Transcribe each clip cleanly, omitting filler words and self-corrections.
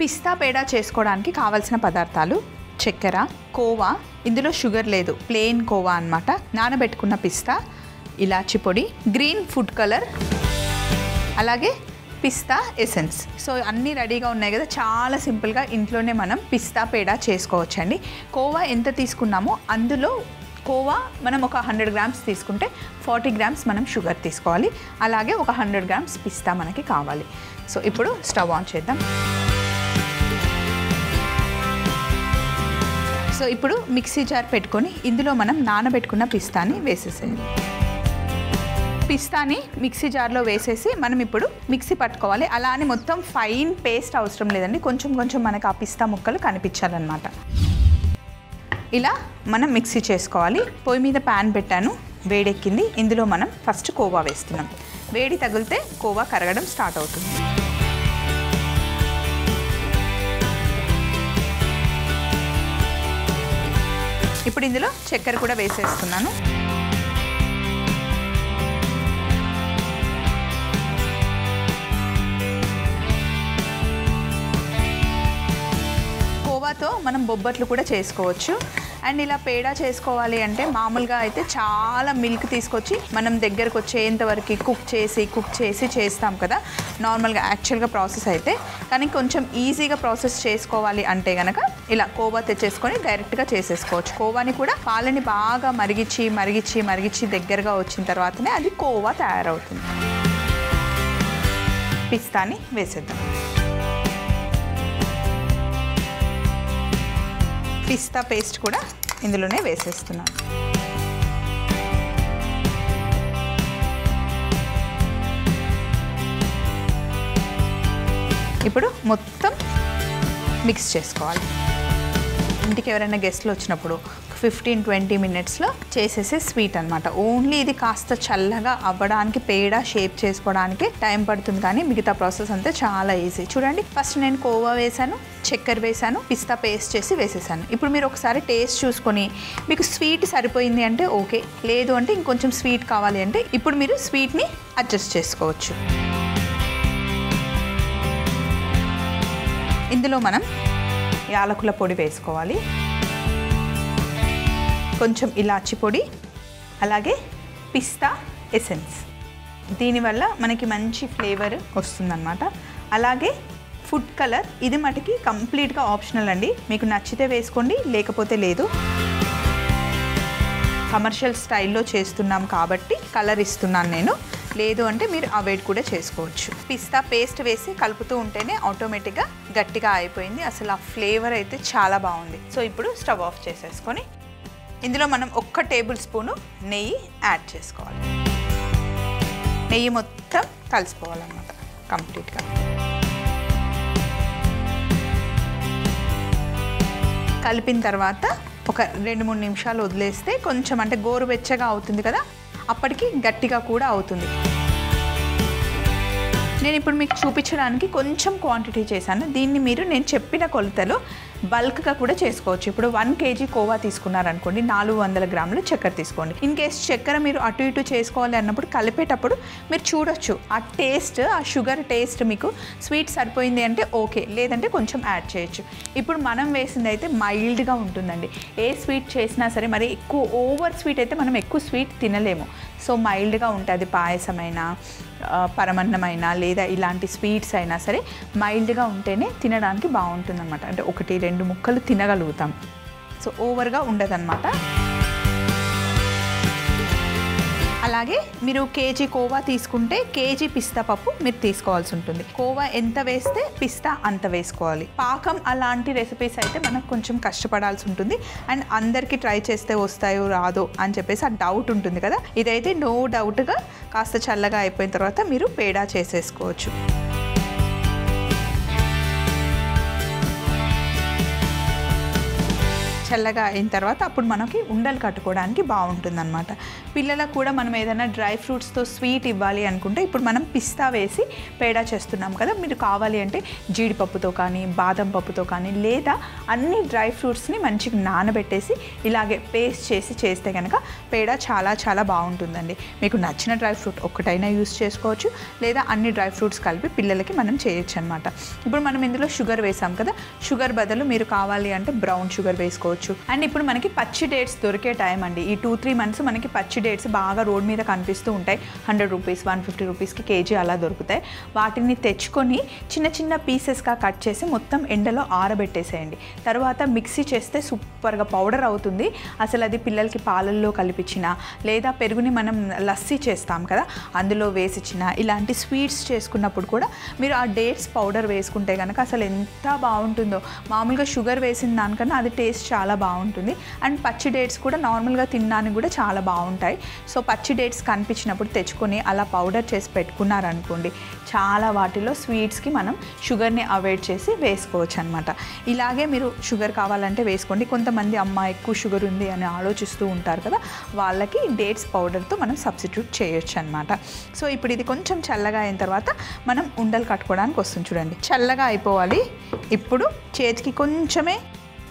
పిస్తా పేడా చేసుకోవడానికి కావాల్సిన పదార్థాలు చక్కెర, కోవా, ఇందులో షుగర్ లేదు, ప్లెయిన్ కోవా అన్నమాట, నానబెట్టుకున్న పిస్తా, ఇలాచి పొడి, గ్రీన్ ఫుడ్ కలర్, అలాగే పిస్తా ఎసెన్స్. సో అన్నీ రెడీగా ఉన్నాయి కదా, చాలా సింపుల్గా ఇంట్లోనే మనం పిస్తా పేడా చేసుకోవచ్చండి. కోవా ఎంత తీసుకున్నామో అందులో కోవా మనం ఒక 100 గ్రామ్స్ తీసుకుంటే 40 గ్రామ్స్ మనం షుగర్ తీసుకోవాలి. అలాగే ఒక 100 గ్రామ్స్ పిస్తా మనకి కావాలి. సో ఇప్పుడు స్టవ్ ఆన్ చేద్దాం. సో ఇప్పుడు మిక్సీ జార్ పెట్టుకొని ఇందులో మనం నానబెట్టుకున్న పిస్తాని వేసేసేయాలి. పిస్తాని మిక్సీ జార్లో వేసేసి మనం ఇప్పుడు మిక్సీ పట్టుకోవాలి. అలా అని మొత్తం ఫైన్ పేస్ట్ అవసరం లేదండి, కొంచెం కొంచెం మనకు ఆ పిస్తా ముక్కలు కనిపించాలన్నమాట. ఇలా మనం మిక్సీ చేసుకోవాలి. పొయ్యి మీద ప్యాన్ పెట్టాను, వేడెక్కింది. ఇందులో మనం ఫస్ట్ కోవా వేస్తున్నాం. వేడి తగిలితే కోవా కరగడం స్టార్ట్ అవుతుంది. ఇప్పుడు ఇందులో చక్కెర కూడా వేసేస్తున్నాను. కోవాతో మనం బొబ్బట్లు కూడా చేసుకోవచ్చు. అండ్ ఇలా పేడా చేసుకోవాలి అంటే మామూలుగా అయితే చాలా మిల్క్ తీసుకొచ్చి మనం దగ్గరకు వచ్చేంత వరకు కుక్ చేసి చేస్తాం కదా నార్మల్గా యాక్చువల్గా ప్రాసెస్ అయితే. కానీ కొంచెం ఈజీగా ప్రాసెస్ చేసుకోవాలి అంటే కనుక ఇలా కోవా తెచ్చేసుకొని డైరెక్ట్గా చేసేసుకోవచ్చు. కోవాని కూడా పాలని బాగా మరిగించి దగ్గరగా వచ్చిన తర్వాతనే అది కోవా తయారవుతుంది. పిస్తాని వేసేద్దాం. పిస్తా పేస్ట్ కూడా ఇందులోనే వేసేస్తున్నాను. ఇప్పుడు మొత్తం మిక్స్ చేసుకోవాలి. ఇంటికి ఎవరైనా గెస్ట్లు వచ్చినప్పుడు 15-20 మినిట్స్లో చేసేసే స్వీట్ అనమాట. ఓన్లీ ఇది కాస్త చల్లగా అవ్వడానికి, పేడా షేప్ చేసుకోవడానికి టైం పడుతుంది, కానీ మిగతా ప్రాసెస్ అంతా చాలా ఈజీ. చూడండి, ఫస్ట్ నేను కోవా వేసాను, చక్కెర వేసాను, పిస్తా పేస్ట్ చేసి వేసేసాను. ఇప్పుడు మీరు ఒకసారి టేస్ట్ చూసుకొని మీకు స్వీట్ సరిపోయింది అంటే ఓకే, లేదు అంటే ఇంకొంచెం స్వీట్ కావాలి అంటే ఇప్పుడు మీరు స్వీట్ని అడ్జస్ట్ చేసుకోవచ్చు. ఇందులో మనం యాలకుల పొడి వేసుకోవాలి, కొంచెం ఇలాచి పొడి, అలాగే పిస్తా ఎసెన్స్. దీనివల్ల మనకి మంచి ఫ్లేవర్ వస్తుందన్నమాట. అలాగే ఫుడ్ కలర్, ఇది మటుకి కంప్లీట్గా ఆప్షనల్ అండి, మీకు నచ్చితే వేసుకోండి, లేకపోతే లేదు. కమర్షియల్ స్టైల్లో చేస్తున్నాం కాబట్టి కలర్ ఇస్తున్నాను నేను, లేదు అంటే మీరు అవాయిడ్ కూడా చేసుకోవచ్చు. పిస్తా పేస్ట్ వేసి కలుపుతూ ఉంటేనే ఆటోమేటిక్గా గట్టిగా అయిపోయింది. అసలు ఆ ఫ్లేవర్ అయితే చాలా బాగుంది. సో ఇప్పుడు స్టవ్ ఆఫ్ చేసేసుకొని ఇందులో మనం 1 టేబుల్ స్పూను నెయ్యి యాడ్ చేసుకోవాలి. నెయ్యి మొత్తం కలిసిపోవాలన్నమాట కంప్లీట్గా. కలిపిన తర్వాత ఒక 2-3 నిమిషాలు వదిలేస్తే కొంచెం అంటే గోరువెచ్చగా అవుతుంది కదా, అప్పటికి గట్టిగా కూడా అవుతుంది. నేను ఇప్పుడు మీకు చూపించడానికి కొంచెం క్వాంటిటీ చేశాను. దీన్ని మీరు నేను చెప్పిన కొలతలో బల్క్గా కూడా చేసుకోవచ్చు. ఇప్పుడు 1 కేజీ కోవా తీసుకున్నారనుకోండి, 400 గ్రాములు చక్కెర తీసుకోండి. ఇన్ కేస్ చక్కెర మీరు అటు ఇటు చేసుకోవాలి అన్నప్పుడు కలిపేటప్పుడు మీరు చూడొచ్చు ఆ టేస్ట్, ఆ షుగర్ టేస్ట్ మీకు స్వీట్ సరిపోయింది అంటే ఓకే, లేదంటే కొంచెం యాడ్ చేయొచ్చు. ఇప్పుడు మనం వేసింది అయితే మైల్డ్గా ఉంటుందండి. ఏ స్వీట్ చేసినా సరే మరి ఎక్కువ ఓవర్ స్వీట్ అయితే మనం ఎక్కువ స్వీట్ తినలేము. సో మైల్డ్గా ఉంటుంది. పాయసమైనా, పరమన్నమైనా, లేదా ఇలాంటి స్వీట్స్ అయినా సరే మైల్డ్గా ఉంటేనే తినడానికి బాగుంటుంది అనమాట. అంటే 1-2 ముక్కలు తినగలుగుతాం. సో ఓవర్గా ఉండదన్నమాట. అలాగే మీరు కేజీ కోవా తీసుకుంటే కేజీ పిస్తా పప్పు మీరు తీసుకోవాల్సి ఉంటుంది. కోవా ఎంత వేస్తే పిస్తా అంత వేసుకోవాలి. పాకం అలాంటి రెసిపీస్ అయితే మనకు కొంచెం కష్టపడాల్సి ఉంటుంది. అండ్ అందరికీ ట్రై చేస్తే వస్తాయో రాదో అని చెప్పేసి ఆ డౌట్ ఉంటుంది కదా. ఇదైతే నో డౌట్గా కాస్త చల్లగా అయిపోయిన తర్వాత మీరు పేడా చేసేసుకోవచ్చు. చల్లగా అయిన తర్వాత అప్పుడు మనకి ఉండలు కట్టుకోవడానికి బాగుంటుందన్నమాట. పిల్లలకు కూడా మనం ఏదైనా డ్రై ఫ్రూట్స్తో స్వీట్ ఇవ్వాలి అనుకుంటే ఇప్పుడు మనం పిస్తా వేసి పేడా చేస్తున్నాం కదా, మీరు కావాలి అంటే జీడిపప్పుతో కానీ బాదం పప్పుతో కానీ లేదా అన్ని డ్రై ఫ్రూట్స్ని మంచిగా నానబెట్టేసి ఇలాగే పేస్ట్ చేసి చేస్తే కనుక పేడా చాలా చాలా బాగుంటుందండి. మీకు నచ్చిన డ్రై ఫ్రూట్ ఒక్కటైనా యూస్ చేసుకోవచ్చు లేదా అన్ని డ్రై ఫ్రూట్స్ కలిపి పిల్లలకి మనం చేయొచ్చు అనమాట. ఇప్పుడు మనం ఇందులో షుగర్ వేసాం కదా, షుగర్ బదులు మీరు కావాలి అంటే బ్రౌన్ షుగర్ వేసుకోవచ్చు. అండ్ ఇప్పుడు మనకి పచ్చి డేట్స్ దొరికే టైం అండి. ఈ 2-3 మంత్స్ మనకి పచ్చి డేట్స్ బాగా రోడ్ మీద కనిపిస్తూ ఉంటాయి. 100 రూపీస్ 150 రూపీస్కి కేజీ అలా దొరుకుతాయి. వాటిని తెచ్చుకొని చిన్న చిన్న పీసెస్గా కట్ చేసి మొత్తం ఎండలో ఆరబెట్టేసేయండి. తర్వాత మిక్సీ చేస్తే సూపర్గా పౌడర్ అవుతుంది. అసలు అది పిల్లలకి పాలల్లో కలిపించిన లేదా పెరుగుని మనం లస్సీ చేస్తాం కదా అందులో వేసిచ్చిన, ఇలాంటి స్వీట్స్ చేసుకున్నప్పుడు కూడా మీరు ఆ డేట్స్ పౌడర్ వేసుకుంటే కనుక అసలు ఎంత బాగుంటుందో. మామూలుగా షుగర్ వేసిన దానికన్నా అది టేస్ట్ చాలా బాగుంటుంది. అండ్ పచ్చి డేట్స్ కూడా నార్మల్గా తినడానికి కూడా చాలా బాగుంటాయి. సో పచ్చి డేట్స్ కనిపించినప్పుడు తెచ్చుకొని అలా పౌడర్ చేసి పెట్టుకున్నారనుకోండి, చాలా వాటిలో స్వీట్స్కి మనం షుగర్ని అవాయిడ్ చేసి వేసుకోవచ్చు అనమాట. ఇలాగే మీరు షుగర్ కావాలంటే వేసుకోండి. కొంతమంది అమ్మ ఎక్కువ షుగర్ ఉంది అని ఆలోచిస్తూ ఉంటారు కదా, వాళ్ళకి డేట్స్ పౌడర్తో మనం సబ్స్టిట్యూట్ చేయొచ్చు అనమాట. సో ఇప్పుడు ఇది కొంచెం చల్లగా అయిన తర్వాత మనం ఉండలు కట్టుకోవడానికి వస్తుంది చూడండి. చల్లగా అయిపోవాలి. ఇప్పుడు చేతికి కొంచెమే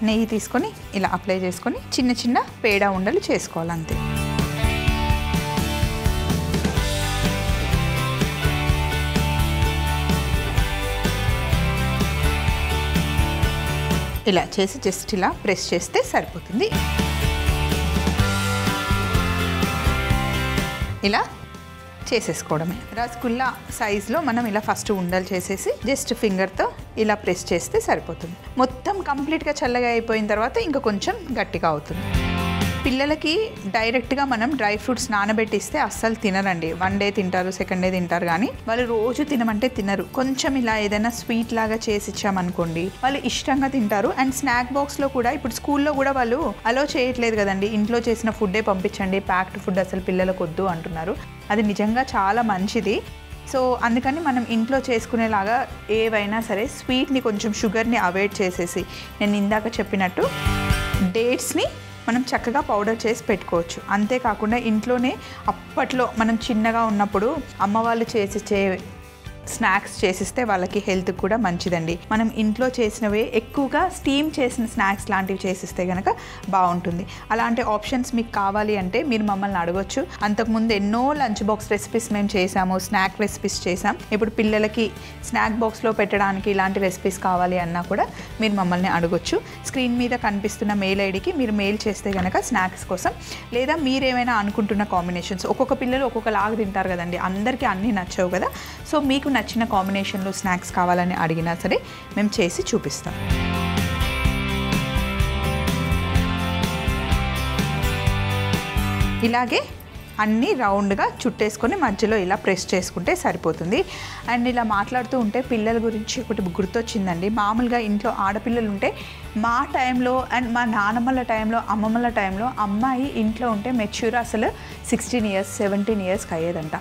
నెయ్యి తీసుకొని ఇలా అప్లై చేసుకొని చిన్న చిన్న పేడా ఉండలు చేసుకోవాలి అంతే. ఇలా చేసి జస్ట్ ఇలా ప్రెస్ చేస్తే సరిపోతుంది. ఇలా చేసేసుకోవడమే. రసగుల్లా సైజులో మనం ఇలా ఫస్ట్ ఉండలు చేసేసి జస్ట్ ఫింగర్తో ఇలా ప్రెస్ చేస్తే సరిపోతుంది. మొత్తం కంప్లీట్గా చల్లగా అయిపోయిన తర్వాత ఇంకా కొంచెం గట్టిగా అవుతుంది. పిల్లలకి డైరెక్ట్గా మనం డ్రై ఫ్రూట్స్ నానబెట్టిస్తే అస్సలు తినరండి. 1 డే తింటారు, 2nd డే తింటారు, కానీ వాళ్ళు రోజు తినమంటే తినరు. కొంచెం ఇలా ఏదైనా స్వీట్ లాగా చేసి ఇచ్చామనుకోండి వాళ్ళు ఇష్టంగా తింటారు. అండ్ స్నాక్ బాక్స్లో కూడా ఇప్పుడు స్కూల్లో కూడా వాళ్ళు అలో చేయట్లేదు కదండి, ఇంట్లో చేసిన ఫుడ్డే పంపించండి, ప్యాక్డ్ ఫుడ్ అసలు పిల్లలకు వద్దు అంటున్నారు. అది నిజంగా చాలా మంచిది. సో అందుకని మనం ఇంట్లో చేసుకునేలాగా ఏవైనా సరే స్వీట్ని కొంచెం షుగర్ని అవాయిడ్ చేసేసి నేను ఇందాక చెప్పినట్టు డేట్స్ని మనం చక్కగా పౌడర్ చేసి పెట్టుకోవచ్చు. అంతేకాకుండా ఇంట్లోనే అప్పట్లో మనం చిన్నగా ఉన్నప్పుడు అమ్మ వాళ్ళు చేసిచ్చే స్నాక్స్ చేసిస్తే వాళ్ళకి హెల్త్ కూడా మంచిదండి. మనం ఇంట్లో చేసినవే ఎక్కువగా స్టీమ్ చేసిన స్నాక్స్ లాంటివి చేసిస్తే కనుక బాగుంటుంది. అలాంటి ఆప్షన్స్ మీకు కావాలి అంటే మీరు మమ్మల్ని అడగొచ్చు. అంతకుముందు ఎన్నో లంచ్ బాక్స్ రెసిపీస్ మేము చేసాము, స్నాక్ రెసిపీస్ చేసాం. ఇప్పుడు పిల్లలకి స్నాక్ బాక్స్లో పెట్టడానికి ఇలాంటి రెసిపీస్ కావాలి అన్నా కూడా మీరు మమ్మల్ని అడగొచ్చు. స్క్రీన్ మీద కనిపిస్తున్న మెయిల్ ఐడికి మీరు మెయిల్ చేస్తే కనుక స్నాక్స్ కోసం, లేదా మీరేమైనా అనుకుంటున్న కాంబినేషన్స్, ఒక్కొక్క పిల్లలు ఒక్కొక్కలాగా తింటారు కదండి, అందరికీ అన్నీ నచ్చవు కదా. సో మీకు నచ్చిన కాంబినేషన్లో స్నాక్స్ కావాలని అడిగినా సరే మేము చేసి చూపిస్తాం. ఇలాగే అన్నీ రౌండ్గా చుట్టేసుకొని మధ్యలో ఇలా ప్రెస్ చేసుకుంటే సరిపోతుంది. అండ్ ఇలా మాట్లాడుతూ ఉంటే పిల్లల గురించి ఒకటి గుర్తొచ్చిందండి. మామూలుగా ఇంట్లో ఆడపిల్లలు ఉంటే మా టైంలో అండ్ మా నానమ్మల టైంలో, అమ్మమ్మల టైంలో అమ్మాయి ఇంట్లో ఉంటే మెచ్యూర్ అసలు 16 ఇయర్స్ 17 ఇయర్స్కి అయ్యేదంట.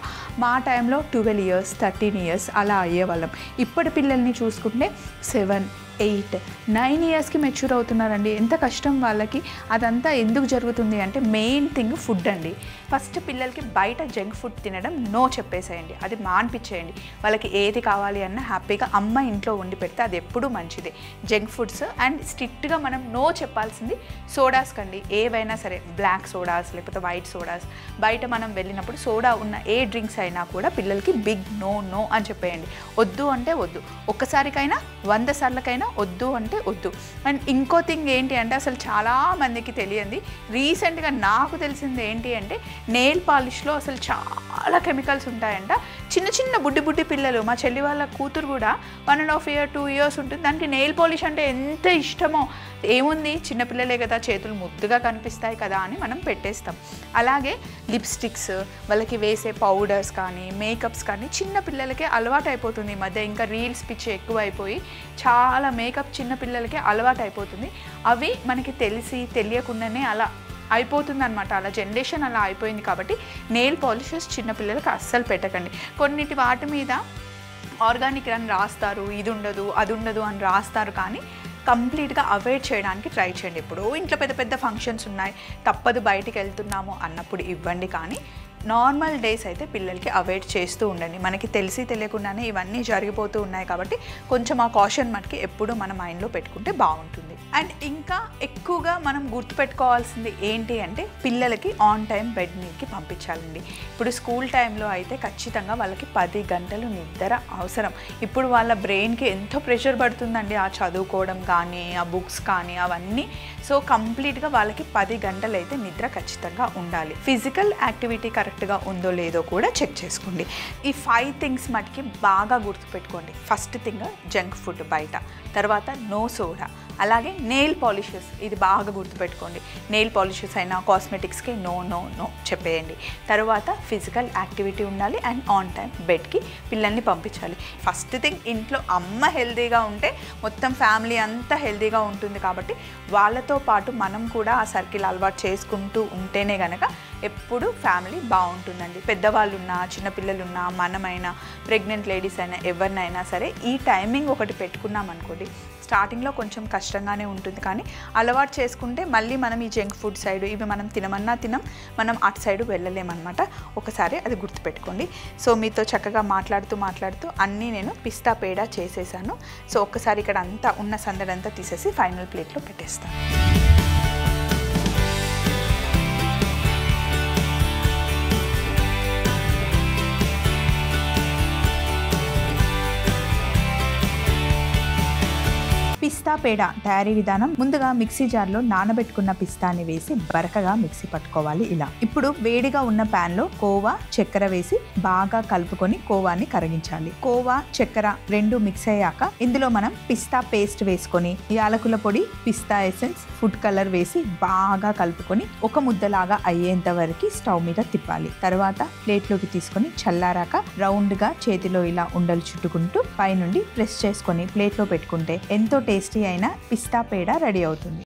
మా టైంలో 12 ఇయర్స్ 13 ఇయర్స్ అలా అయ్యేవాళ్ళం. ఇప్పటి పిల్లల్ని చూసుకుంటే 7, 8, 9 ఇయర్స్కి మెచ్యూర్ అవుతున్నారండి. ఎంత కష్టం వాళ్ళకి. అదంతా ఎందుకు జరుగుతుంది అంటే మెయిన్ థింగ్ ఫుడ్ అండి. ఫస్ట్ పిల్లలకి బయట జంక్ ఫుడ్ తినడం నో చెప్పేసేయండి, అది మాన్పించేయండి. వాళ్ళకి ఏది కావాలి అన్నా హ్యాపీగా అమ్మ ఇంట్లో వండి పెడితే అది ఎప్పుడూ మంచిదే. జంక్ ఫుడ్స్ అండ్ స్ట్రిక్ట్గా మనం నో చెప్పాల్సింది సోడాస్ కండి. ఏవైనా సరే బ్లాక్ సోడాస్ లేకపోతే వైట్ సోడాస్, బయట మనం వెళ్ళినప్పుడు సోడా ఉన్న ఏ డ్రింక్స్ అయినా కూడా పిల్లలకి బిగ్ నో నో అని చెప్పేయండి. వద్దు అంటే వద్దు, ఒక్కసారికైనా 100 సార్లకైనా వద్దు అంటే వద్దు. అండ్ ఇంకో థింగ్ ఏంటి అంటే అసలు చాలామందికి తెలియంది, రీసెంట్గా నాకు తెలిసింది ఏంటి అంటే నెయిల్ పాలిష్లో అసలు చాలా కెమికల్స్ ఉంటాయంట. చిన్న చిన్న బుడ్డి పిల్లలు, మా చెల్లి వాళ్ళ కూతురు కూడా 1.5 year 2 years ఉంటుంది, దానికి నెయిల్ పాలిష్ అంటే ఎంత ఇష్టమో. ఏముంది, చిన్నపిల్లలే కదా, చేతులు ముద్దుగా కనిపిస్తాయి కదా అని మనం పెట్టేస్తాం. అలాగే లిప్స్టిక్స్, వాళ్ళకి వేసే పౌడర్స్ కానీ మేకప్స్ కానీ చిన్న పిల్లలకే అలవాటు అయిపోతుంది. ఈ మధ్య ఇంకా రీల్స్ పిచ్చి ఎక్కువ అయిపోయి చాలా మేకప్ చిన్న పిల్లలకే అలవాటు అయిపోతుంది. అవి మనకి తెలియకుండానే అలా అయిపోతుంది అనమాట. అలా జనరేషన్ అలా అయిపోయింది. కాబట్టి నెయిల్ పాలిషెస్ చిన్నపిల్లలకి అస్సలు పెట్టకండి. కొన్నిటి వాటి మీద ఆర్గానిక్ అని రాస్తారు, ఇది ఉండదు అది ఉండదు అని రాస్తారు, కానీ కంప్లీట్గా అవాయిడ్ చేయడానికి ట్రై చేయండి. ఇప్పుడు ఇంట్లో పెద్ద పెద్ద ఫంక్షన్స్ ఉన్నాయి, తప్పదు బయటికి వెళ్తున్నాము అన్నప్పుడు ఇవ్వండి, కానీ నార్మల్ డేస్ అయితే పిల్లలకి అవాయిడ్ చేస్తూ ఉండండి. మనకి తెలిసి తెలియకుండానే ఇవన్నీ జరిగిపోతూ ఉన్నాయి కాబట్టి కొంచెం ఆ కాషన్ మనకి ఎప్పుడూ మన మైండ్లో పెట్టుకుంటే బాగుంటుంది. అండ్ ఇంకా ఎక్కువగా మనం గుర్తుపెట్టుకోవాల్సింది ఏంటి అంటే పిల్లలకి ఆన్ టైం బెడ్ మీదకి పంపించాలండి. ఇప్పుడు స్కూల్ టైంలో అయితే ఖచ్చితంగా వాళ్ళకి 10 గంటలు నిద్ర అవసరం. ఇప్పుడు వాళ్ళ బ్రెయిన్కి ఎంతో ప్రెషర్ పడుతుందండి ఆ చదువుకోవడం కానీ, ఆ బుక్స్ కానీ అవన్నీ. సో కంప్లీట్గా వాళ్ళకి 10 గంటలు అయితే నిద్ర ఖచ్చితంగా ఉండాలి. ఫిజికల్ యాక్టివిటీ కరెక్ట్గా ఉందో లేదో కూడా చెక్ చేసుకోండి. ఈ 5 థింగ్స్ మటుకి బాగా గుర్తుపెట్టుకోండి. ఫస్ట్ థింగ్ జంక్ ఫుడ్ బయట, తర్వాత నో సోడా, అలాగే నెయిల్ పాలిషెస్, ఇది బాగా గుర్తుపెట్టుకోండి. నెయిల్ పాలిషెస్ అయినా కాస్మెటిక్స్కి నో నో నో చెప్పేయండి. తర్వాత ఫిజికల్ యాక్టివిటీ ఉండాలి అండ్ ఆన్ టైం బెడ్కి పిల్లల్ని పంపించాలి. ఫస్ట్ థింగ్ ఇంట్లో అమ్మ హెల్తీగా ఉంటే మొత్తం ఫ్యామిలీ అంతా హెల్తీగా ఉంటుంది కాబట్టి వాళ్ళతో పాటు మనం కూడా ఆ సర్కిల్ అలవాటు చేసుకుంటూ ఉంటేనే కనుక ఎప్పుడు ఫ్యామిలీ బాగుంటుందండి. పెద్దవాళ్ళు ఉన్నా, చిన్నపిల్లలున్నా, మనమైనా, ప్రెగ్నెంట్ లేడీస్ అయినా, ఎవరినైనా సరే ఈ టైమింగ్ ఒకటి పెట్టుకున్నాం అనుకోండి, స్టార్టింగ్లో కొంచెం కష్టంగానే ఉంటుంది, కానీ అలవాటు చేసుకుంటే మళ్ళీ మనం ఈ జంక్ ఫుడ్ సైడ్ ఇవి మనం తినమన్నా మనం అటు సైడ్ వెళ్ళలేమన్నమాట. ఒకసారి అది గుర్తుపెట్టుకోండి. సో మీతో చక్కగా మాట్లాడుతూ అన్నీ నేను పిస్తా పేడ చేసేసాను. సో ఒక్కసారి ఇక్కడ అంతా ఉన్న సందడంతా తీసేసి ఫైనల్ ప్లేట్లో పెట్టేస్తాను. పిస్తా పేడ తయారీ విధానం: ముందుగా మిక్సీ జార్లో నానబెట్టుకున్న పిస్తాని వేసి బరకగా మిక్సీ పట్టుకోవాలి. ఇలా ఇప్పుడు వేడిగా ఉన్న ప్యాన్ లో కోవా, చక్కెర వేసి బాగా కలుపుకొని కోవాని కరిగించాలి. కోవా, చక్కెర రెండు మిక్స్ అయ్యాక ఇందులో మనం పిస్తా పేస్ట్ వేసుకొని యాలకుల పొడి, పిస్తా ఎసెన్స్, ఫుడ్ కలర్ వేసి బాగా కలుపుకొని ఒక ముద్దలాగా అయ్యేంత వరకు స్టవ్ మీద తిప్పాలి. తర్వాత ప్లేట్లోకి తీసుకొని చల్లారాక రౌండ్ గా చేతిలో ఇలా ఉండలు చుట్టుకుంటూ పైనుండి ప్రెస్ చేసుకొని ప్లేట్లో పెట్టుకుంటే ఎంతో టేస్టీ అయిన పిస్తా పేడ రెడీ అవుతుంది.